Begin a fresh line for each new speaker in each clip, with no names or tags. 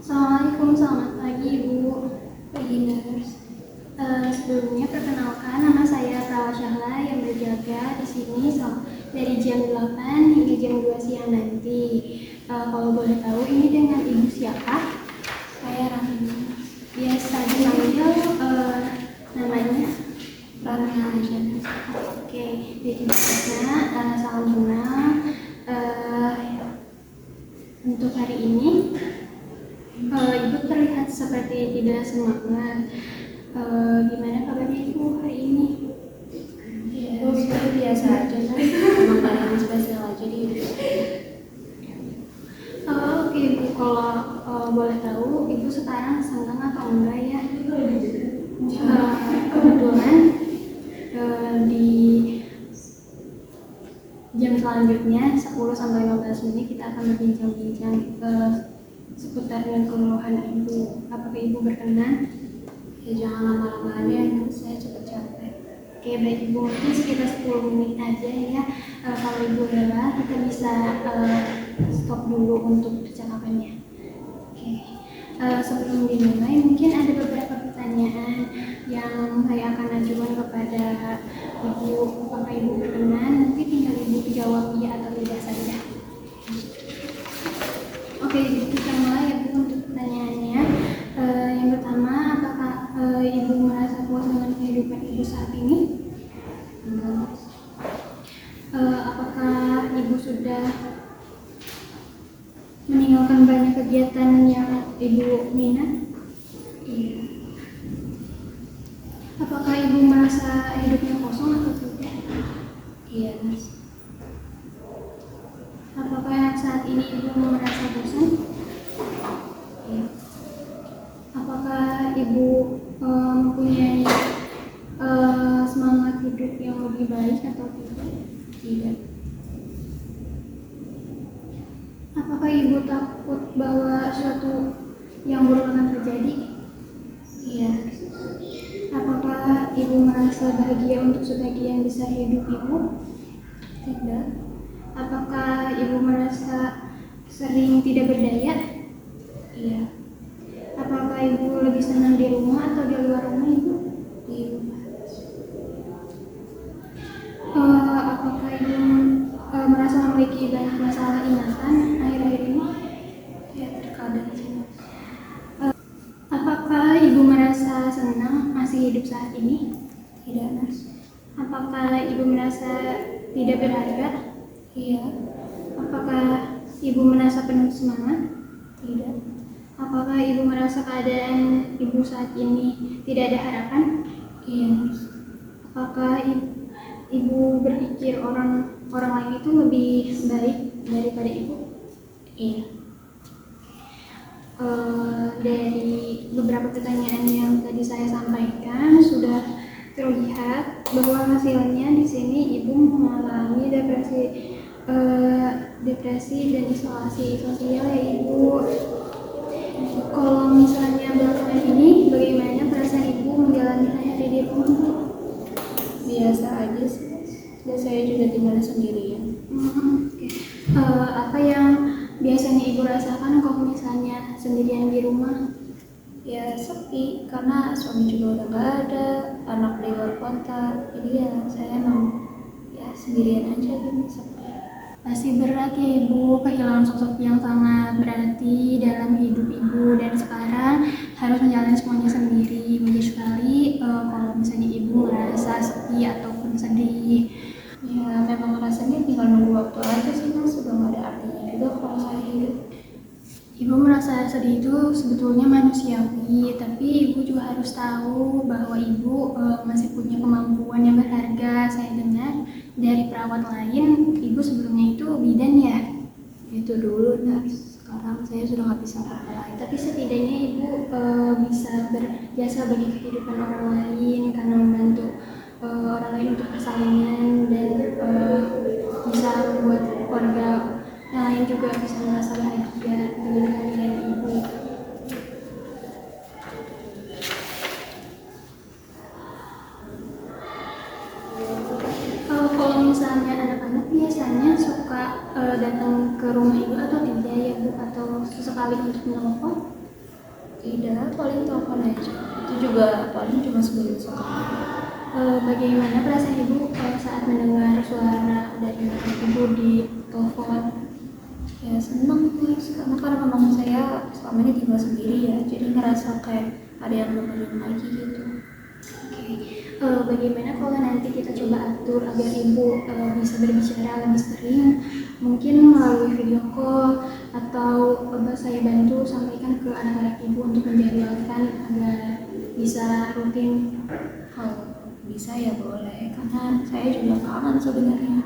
Assalamualaikum, selamat pagi Ibu. Pagi Nurse. Sebelumnya perkenalkan, nama saya Prawa Syahla yang berjaga di sini dari jam 8 hingga jam 2 siang nanti. Kalau boleh tahu ini dengan Ibu siapa?
Saya Rahima.
Biasa dipanggil namanya
Rahima Aisyah.
Oke, jadi salam kenal. Untuk hari ini Ibu terlihat seperti tidak semangat. Gimana kabarnya Ibu hari ini?
Ya, saya biasa aja kan. Emang kali ini spesial aja di hidup.
Oke Ibu, kalau boleh tahu Ibu sekarang senggang atau enggak ya? Kebetulan di jam selanjutnya 10-15 menit kita akan berbincang-bincang seputar dengan keluhan Ibu. Apakah Ibu berkenan?
Ya jangan lama-lama aja, saya cepet capek.
Oke baik Ibu, mungkin sekitar 10 menit aja ya. Kalau Ibu lelah kita bisa stop dulu untuk percakapannya. Oke. Sebelum dimulai mungkin ada beberapa pertanyaan yang saya akan ajukan kepada Ibu. Apakah Ibu berkenan? Nanti tinggal Ibu jawab iya atau tidak saja. Oke, kita mulai ya Bu untuk pertanyaannya. Yang pertama, apakah Ibu merasa puas dengan kehidupan Ibu saat ini?
Enggak.
Apakah Ibu sudah meninggalkan banyak kegiatan yang Ibu minat?
Iya.
Apakah Ibu merasa hidupnya kosong atau tidak?
Iya, Mas.
Apakah saat ini Ibu merasa bosan?
Iya.
Apakah Ibu mempunyai semangat hidup yang lebih baik atau tidak?
Tidak.
Apakah Ibu takut bahwa suatu yang buruk akan terjadi?
Iya.
Apakah Ibu merasa bahagia untuk sebagian besar hidup Ibu?
Tidak.
Apakah Ibu merasa sering tidak berdaya?
Iya.
Apakah Ibu lebih senang di rumah atau di luar rumah Ibu?
Di rumah.
Apakah Ibu merasa memiliki banyak masalah ingatan akhir-akhir ini?
Ya terkadang sih, Mas.
Apakah Ibu merasa senang masih hidup saat ini?
Tidak, Mas.
Apakah Ibu merasa tidak berharga?
Iya.
Apakah Ibu merasa penuh semangat?
Tidak.
Apakah Ibu merasa keadaan Ibu saat ini tidak ada harapan?
Iya, Mas.
Apakah Ibu berpikir orang lain itu lebih baik daripada Ibu?
Iya.
Dari beberapa pertanyaan yang tadi saya sampaikan sudah terlihat bahwa hasilnya di sini Ibu mengalami depresi dan isolasi sosial ya Ibu. Kalau misalnya belakangan ini bagaimana perasaan Ibu menjalani hari-hari di rumah Bu?
Biasa aja sih, Mas. Dan saya juga tinggal sendirian.
Oke. Apa yang biasanya Ibu rasakan kalau misalnya sendirian di rumah?
Ya sepi, karena suami juga udah gak ada, anak di luar kota, jadi ya saya emang ya sendirian aja gitu, sepi.
Pasti berat ya Ibu, kehilangan sosok yang sangat berarti dalam hidup Ibu dan sekarang harus menjalani semuanya sendiri. Wajar sekali kalau misalnya Ibu merasa sepi ataupun sedih.
Ya memang rasanya tinggal nunggu waktu aja sih Mas, sudah gak ada artinya juga kalau saya hidup.
Ibu merasa sedih itu sebetulnya manusiawi, tapi Ibu juga harus tahu bahwa Ibu masih punya kemampuan yang berharga. Saya dengar dari perawat lain, Ibu sebelumnya itu bidan ya?
Itu dulu, Nars. Sekarang saya sudah gak bisa apa-apa lagi.
Tapi setidaknya Ibu bisa berjasa bagi kehidupan orang lain karena membantu orang lain untuk persalinan dan bisa membuat keluarga yang lain juga bisa merasa bahagia dengan kehadiran Ibu. Kalau misalnya anak-anak biasanya suka datang ke rumah Ibu atau tidak ya Bu, atau sesekali untuk menelpon?
Tidak, paling telepon aja. Itu juga paling cuma sebulan sekali.
Bagaimana perasaan ibu saat mendengar suara dari ibu di telepon?
Ya seneng Mas, karena memang saya selama ini tinggal sendiri ya, jadi ngerasa kayak ada yang nemenin lagi gitu.
Oke, bagaimana kalau nanti kita coba atur agar ibu bisa berbicara lebih sering, mungkin melalui video call atau saya bantu sampaikan ke anak-anak ibu untuk menjadwalkan agar bisa rutin.
Kalau bisa ya boleh, karena saya juga kangen sebenarnya.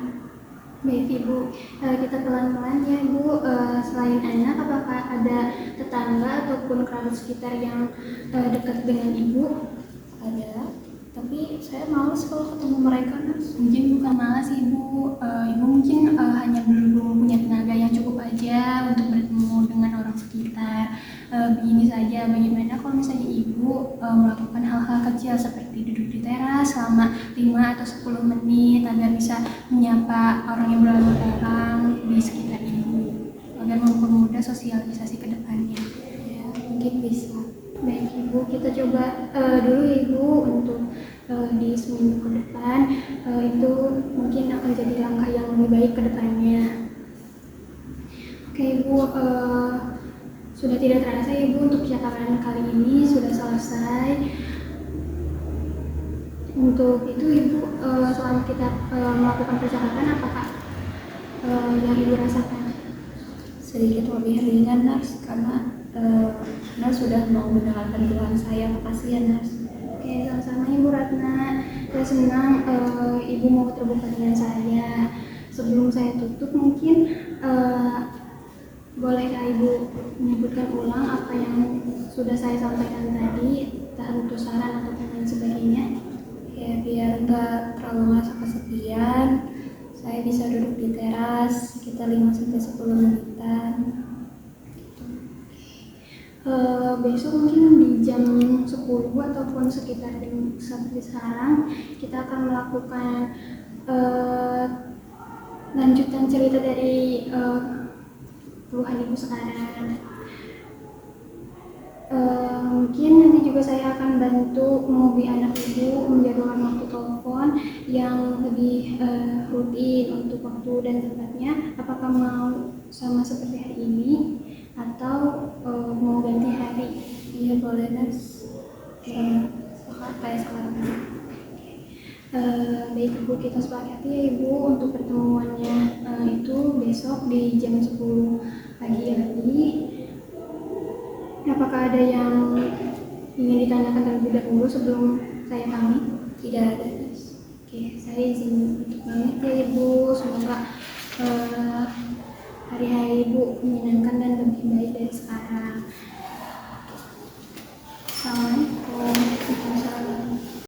Baik ibu, kita pelan-pelan ya ibu. Selain anak, apakah ada tetangga ataupun kerabat sekitar yang dekat dengan ibu?
Ada, tapi saya males kalau ketemu mereka Mas.
Mungkin bukan malas ibu, ibu mungkin hanya belum punya tenaga yang cukup aja untuk bertemu dengan orang sekitar. Begini saja, bagaimana kalau misalnya ibu melakukan hal-hal kecil seperti duduk di teras selama 5 atau 10 menit agar bisa menyapa orang yang berlalu lalang di sekitar ibu agar mempermudah sosialisasi ke depannya.
Ya, mungkin bisa.
Baik ibu, kita coba dulu ibu untuk di seminggu ke depan itu mungkin akan jadi langkah yang lebih baik ke depannya. Oke ibu, sudah tidak terasa ibu untuk percakapan kali ini sudah selesai. Untuk itu ibu selama kita melakukan percakapan apakah yang ibu rasakan?
Sedikit lebih ringan Nas, karena Nas sudah mau mendengarkan keluhan saya. Makasih ya Nas.
Oke, sama-sama Ibu Ratna. Saya senang Ibu mau terbuka dengan saya. Sebelum saya tutup mungkin bolehkah Ibu menyebutkan ulang apa yang sudah saya sampaikan tadi, entah untuk saran atau lain sebagainya?
Ya biar nggak terlalu merasa kesepian, saya bisa duduk di teras sekitar 5-10 menitan.
Besok mungkin di jam 10 ataupun sekitar jam seperti sekarang kita akan melakukan lanjutan cerita dari keluhan ibu sekarang. Mungkin nanti juga saya akan bantu menghubungi anak ibu menjadwalkan waktu telepon yang lebih rutin untuk waktu dan tempatnya. Apakah mau sama seperti hari ini atau mau ganti hari?
Iya boleh Nas. Kayak sekarang.
Baik ibu, kita sepakati ya ibu untuk pertemuannya itu besok di jam 10 pagi lagi. Apakah ada yang ingin ditanyakan terlebih dahulu sebelum saya pamit?
Tidak ada Nas.
Oke, saya izin untuk pamit ya ibu. Semoga hari-hari ibu menyenangkan dan lebih baik dari sekarang. Assalamualaikum.